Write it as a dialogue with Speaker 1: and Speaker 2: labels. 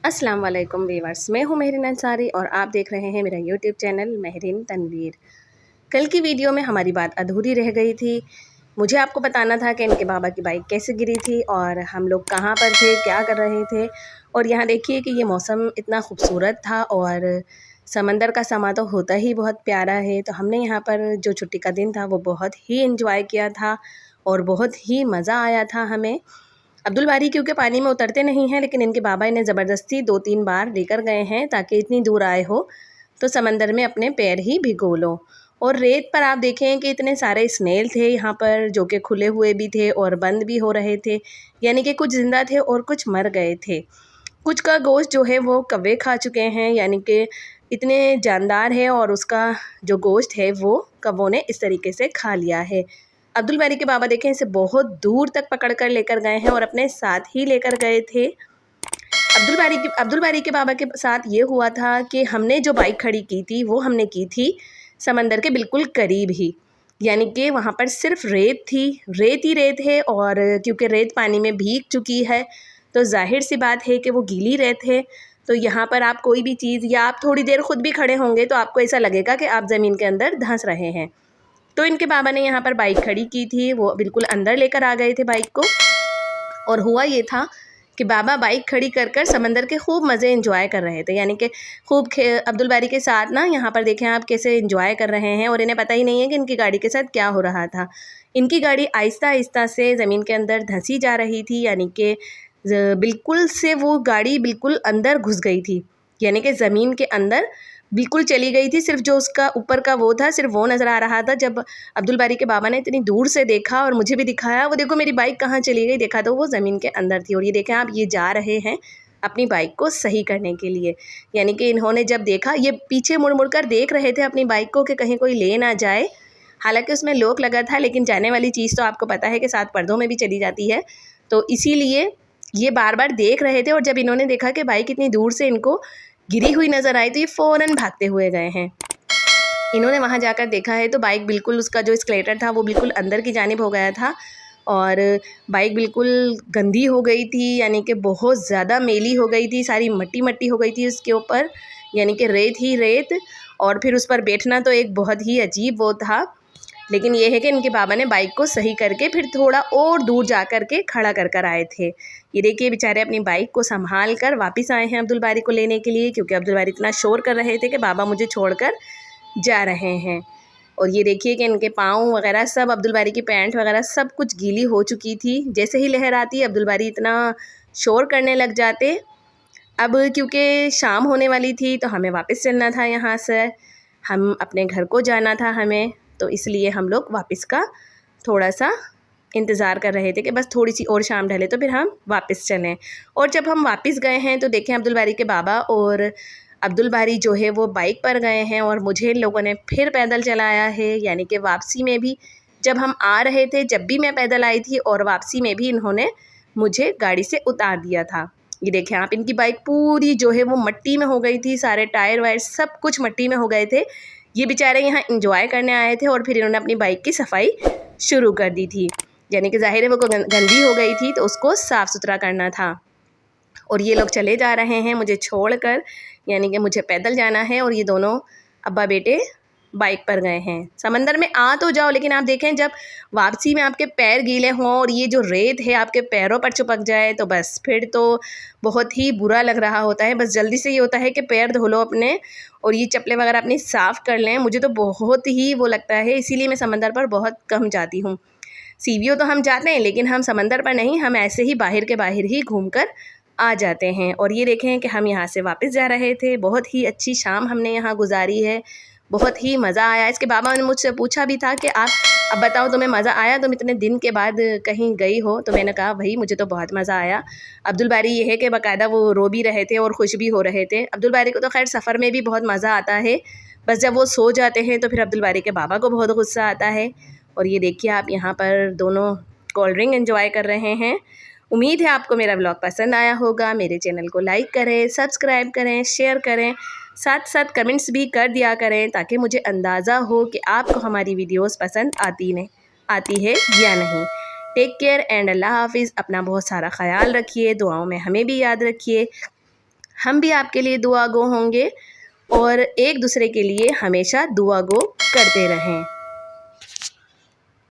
Speaker 1: अस्सलाम वालेकुम वीवर्स, मैं हूँ मेहरीन अंसारी और आप देख रहे हैं मेरा यूट्यूब चैनल मेहरीन तनवीर। कल की वीडियो में हमारी बात अधूरी रह गई थी। मुझे आपको बताना था कि इनके बाबा की बाइक कैसे गिरी थी और हम लोग कहाँ पर थे, क्या कर रहे थे। और यहाँ देखिए कि ये मौसम इतना खूबसूरत था और समंदर का समा तो होता ही बहुत प्यारा है। तो हमने यहाँ पर जो छुट्टी का दिन था वो बहुत ही इंजॉय किया था और बहुत ही मज़ा आया था हमें। अब्दुल बारी क्योंकि पानी में उतरते नहीं हैं, लेकिन इनके बाबा इन्हें ज़बरदस्ती 2-3 बार लेकर गए हैं ताकि इतनी दूर आए हो तो समंदर में अपने पैर ही भिगो लो। और रेत पर आप देखें कि इतने सारे स्नेल थे यहाँ पर, जो कि खुले हुए भी थे और बंद भी हो रहे थे, यानी कि कुछ ज़िंदा थे और कुछ मर गए थे। कुछ का गोश्त जो है वो कौवे खा चुके हैं, यानी कि इतने जानदार है और उसका जो गोश्त है वो कौवों ने इस तरीके से खा लिया है। अब्दुल बारी के बाबा देखें इसे बहुत दूर तक पकड़ कर लेकर गए हैं और अपने साथ ही लेकर गए थे। अब्दुल बारी के बाबा के साथ ये हुआ था कि हमने जो बाइक खड़ी की थी वो हमने की थी समंदर के बिल्कुल करीब ही, यानी कि वहाँ पर सिर्फ रेत थी, रेत ही रेत है। और क्योंकि रेत पानी में भीग चुकी है तो जाहिर सी बात है कि वो गीली रेत है। तो यहाँ पर आप कोई भी चीज़ या आप थोड़ी देर खुद भी खड़े होंगे तो आपको ऐसा लगेगा कि आप ज़मीन के अंदर धंस रहे हैं। तो इनके बाबा ने यहाँ पर बाइक खड़ी की थी, वो बिल्कुल अंदर लेकर आ गए थे बाइक को। और हुआ ये था कि बाबा बाइक खड़ी कर कर समंदर के खूब मज़े एंजॉय कर रहे थे, यानी कि खूब अब्दुल बारी के साथ ना यहाँ पर देखें आप कैसे एंजॉय कर रहे हैं। और इन्हें पता ही नहीं है कि इनकी गाड़ी के साथ क्या हो रहा था। इनकी गाड़ी आहिस्ता आहिस्ता से ज़मीन के अंदर धंसी जा रही थी, यानी कि बिल्कुल से वो गाड़ी बिल्कुल अंदर घुस गई थी, यानी कि ज़मीन के अंदर बिल्कुल चली गई थी। सिर्फ जो उसका ऊपर का वो था सिर्फ वो नज़र आ रहा था। जब अब्दुल बारी के बाबा ने इतनी दूर से देखा और मुझे भी दिखाया, वो देखो मेरी बाइक कहाँ चली गई, देखा तो वो ज़मीन के अंदर थी। और ये देखें आप, ये जा रहे हैं अपनी बाइक को सही करने के लिए, यानी कि इन्होंने जब देखा, ये पीछे मुड़ मुड़ कर देख रहे थे अपनी बाइक को कि कहीं कोई ले ना जाए। हालांकि उसमें लॉक लगा था, लेकिन जाने वाली चीज़ तो आपको पता है कि 7 पर्दों में भी चली जाती है। तो इसीलिए ये बार बार देख रहे थे। और जब इन्होंने देखा कि बाइक इतनी दूर से इनको गिरी हुई नज़र आई तो ये फ़ौरन भागते हुए गए हैं। इन्होंने वहाँ जाकर देखा है तो बाइक बिल्कुल, उसका जो स्केलेटर था वो बिल्कुल अंदर की जानिब हो गया था और बाइक बिल्कुल गंदी हो गई थी, यानी कि बहुत ज़्यादा मैली हो गई थी, सारी मट्टी मट्टी हो गई थी उसके ऊपर, यानी कि रेत ही रेत। और फिर उस पर बैठना तो एक बहुत ही अजीब वो था। लेकिन ये है कि इनके बाबा ने बाइक को सही करके फिर थोड़ा और दूर जा कर के खड़ा कर कर आए थे। ये देखिए बेचारे अपनी बाइक को संभाल कर वापस आए हैं अब्दुल बारी को लेने के लिए, क्योंकि अब्दुल बारी इतना शोर कर रहे थे कि बाबा मुझे छोड़कर जा रहे हैं। और ये देखिए कि इनके पाँव वगैरह सब, अब्दुल बारी की पैंट वगैरह सब कुछ गीली हो चुकी थी। जैसे ही लहर आती अब्दुल बारी इतना शोर करने लग जाते। अब क्योंकि शाम होने वाली थी तो हमें वापस चलना था यहाँ से, हम अपने घर को जाना था हमें। तो इसलिए हम लोग वापस का थोड़ा सा इंतज़ार कर रहे थे कि बस थोड़ी सी और शाम ढले तो फिर हम वापस चलें। और जब हम वापस गए हैं तो देखें अब्दुल बारी के बाबा और अब्दुल बारी जो है वो बाइक पर गए हैं और मुझे इन लोगों ने फिर पैदल चलाया है, यानी कि वापसी में भी जब हम आ रहे थे जब भी मैं पैदल आई थी और वापसी में भी इन्होंने मुझे गाड़ी से उतार दिया था। ये देखें आप, इनकी बाइक पूरी जो है वो मट्टी में हो गई थी, सारे टायर वायर सब कुछ मट्टी में हो गए थे। ये बेचारे यहाँ एंजॉय करने आए थे और फिर इन्होंने अपनी बाइक की सफाई शुरू कर दी थी, यानी कि ज़ाहिर है वो गंदी हो गई थी तो उसको साफ़ सुथरा करना था। और ये लोग चले जा रहे हैं मुझे छोड़कर, यानी कि मुझे पैदल जाना है और ये दोनों अब्बा बेटे बाइक पर गए हैं। समंदर में आ तो जाओ, लेकिन आप देखें जब वापसी में आपके पैर गीले हों और ये जो रेत है आपके पैरों पर चिपक जाए तो बस फिर तो बहुत ही बुरा लग रहा होता है। बस जल्दी से ये होता है कि पैर धो लो अपने और ये चप्पलें वगैरह अपनी साफ़ कर लें। मुझे तो बहुत ही वो लगता है, इसीलिए मैं समंदर पर बहुत कम जाती हूँ। सीवियो तो हम जाते हैं लेकिन हम समंदर पर नहीं, हम ऐसे ही बाहर के बाहर ही घूम कर आ जाते हैं। और ये देखें कि हम यहाँ से वापस जा रहे थे। बहुत ही अच्छी शाम हमने यहाँ गुजारी है, बहुत ही मज़ा आया। इसके बाबा ने मुझसे पूछा भी था कि आप अब बताओ तुम्हें मज़ा आया, तुम इतने दिन के बाद कहीं गई हो। तो मैंने कहा भाई मुझे तो बहुत मज़ा आया। अब्दुल बारी ये है कि बाकायदा वो रो भी रहे थे और खुश भी हो रहे थे। अब्दुल बारी को तो खैर सफ़र में भी बहुत मज़ा आता है, बस जब वो सो जाते हैं तो फिर अब्दुल बारी के बाबा को बहुत गुस्सा आता है। और ये देखिए आप, यहाँ पर दोनों कोल्ड ड्रिंक एंजॉय कर रहे हैं। उम्मीद है आपको मेरा व्लॉग पसंद आया होगा। मेरे चैनल को लाइक करें, सब्सक्राइब करें, शेयर करें, साथ साथ कमेंट्स भी कर दिया करें ताकि मुझे अंदाज़ा हो कि आपको हमारी वीडियोस पसंद आती है या नहीं। टेक केयर एंड अल्लाह हाफिज़। अपना बहुत सारा ख्याल रखिए, दुआओं में हमें भी याद रखिए। हम भी आपके लिए दुआ गो होंगे और एक दूसरे के लिए हमेशा दुआ गो करते रहें।